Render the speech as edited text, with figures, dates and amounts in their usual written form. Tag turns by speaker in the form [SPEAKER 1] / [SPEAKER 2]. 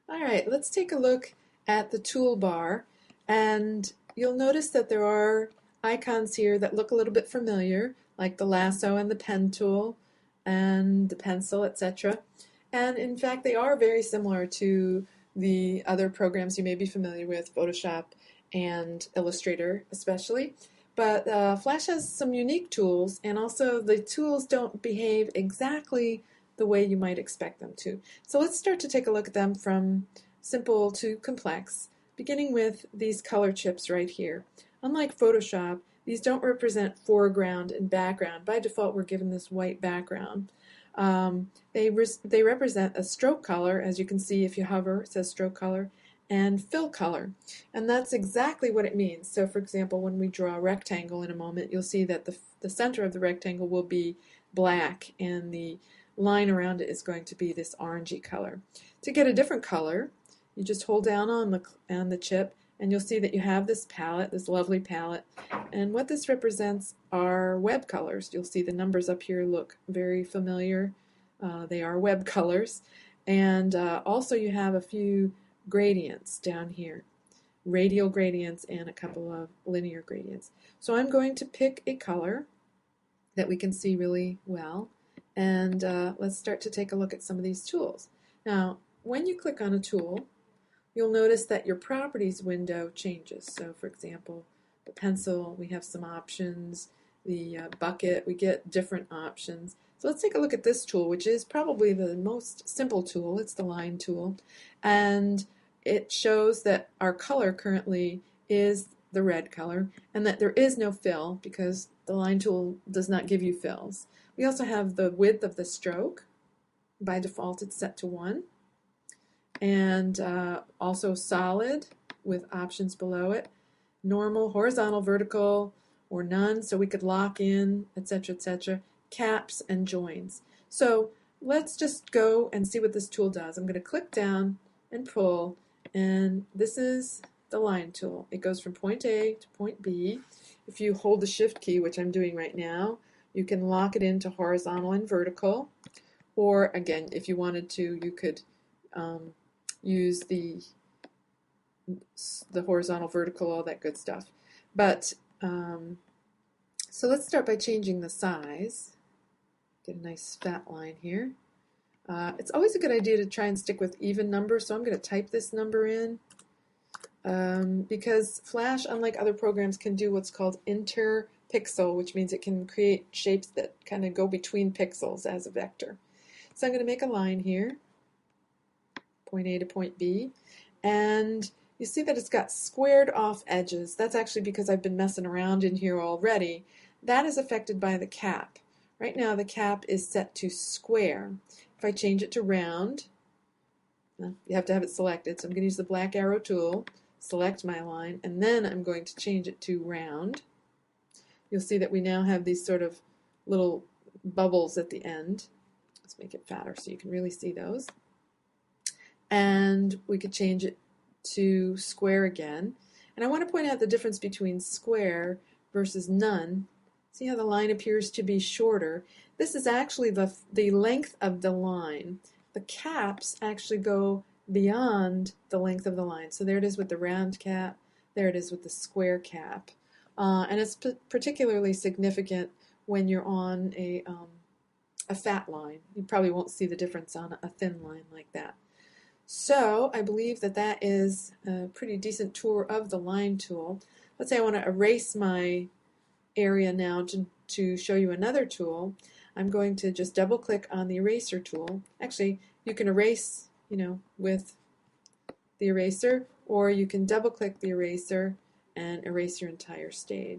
[SPEAKER 1] All right, let's take a look at the toolbar, and you'll notice that there are icons here that look a little bit familiar, like the lasso and the pen tool and the pencil, etc. And in fact, they are very similar to the other programs you may be familiar with, Photoshop and Illustrator especially. But Flash has some unique tools, and also the tools don't behave exactly the way you might expect them to. So let's start to take a look at them from simple to complex, beginning with these color chips right here. Unlike Photoshop, these don't represent foreground and background. By default, we're given this white background. They represent a stroke color, as you can see if you hover, it says stroke color, and fill color. And that's exactly what it means. So for example, when we draw a rectangle in a moment, you'll see that the center of the rectangle will be black and the line around it is going to be this orangey color. To get a different color, you just hold down on the chip and you'll see that you have this palette, this lovely palette, and what this represents are web colors. You'll see the numbers up here look very familiar. They are web colors, and also you have a few gradients down here, radial gradients and a couple of linear gradients. So I'm going to pick a color that we can see really well, and let's start to take a look at some of these tools. Now, when you click on a tool, you'll notice that your properties window changes. So for example, the pencil, we have some options. The bucket, we get different options. So let's take a look at this tool, which is probably the most simple tool. It's the line tool. And it shows that our color currently is the red color and that there is no fill because the line tool does not give you fills. We also have the width of the stroke. By default, it's set to 1. And also solid with options below it, normal, horizontal, vertical, or none, so we could lock in, etc., etc., caps and joins. So let's just go and see what this tool does. I'm going to click down and pull, and this is the line tool. It goes from point A to point B. If you hold the shift key, which I'm doing right now, you can lock it into horizontal and vertical, or again, if you wanted to, you could use the horizontal, vertical, all that good stuff. But so let's start by changing the size. Get a nice fat line here. It's always a good idea to try and stick with even numbers, so I'm going to type this number in because Flash, unlike other programs, can do what's called interpixel, which means it can create shapes that kind of go between pixels as a vector. So I'm going to make a line here, point A to point B, and you see that it's got squared off edges. That's actually because I've been messing around in here already. That is affected by the cap. Right now the cap is set to square. If I change it to round, well, you have to have it selected, so I'm going to use the black arrow tool, select my line, and then I'm going to change it to round. You'll see that we now have these sort of little bubbles at the end. Let's make it fatter so you can really see those. And we could change it to square again. And I want to point out the difference between square versus none. See how the line appears to be shorter? This is actually the length of the line. The caps actually go beyond the length of the line. So there it is with the round cap, there it is with the square cap. And it's particularly significant when you're on a fat line. You probably won't see the difference on a thin line like that. So I believe that that is a pretty decent tour of the line tool. Let's say I want to erase my area now to show you another tool. I'm going to just double click on the eraser tool. Actually, you can erase, with the eraser, or you can double click the eraser and erase your entire stage.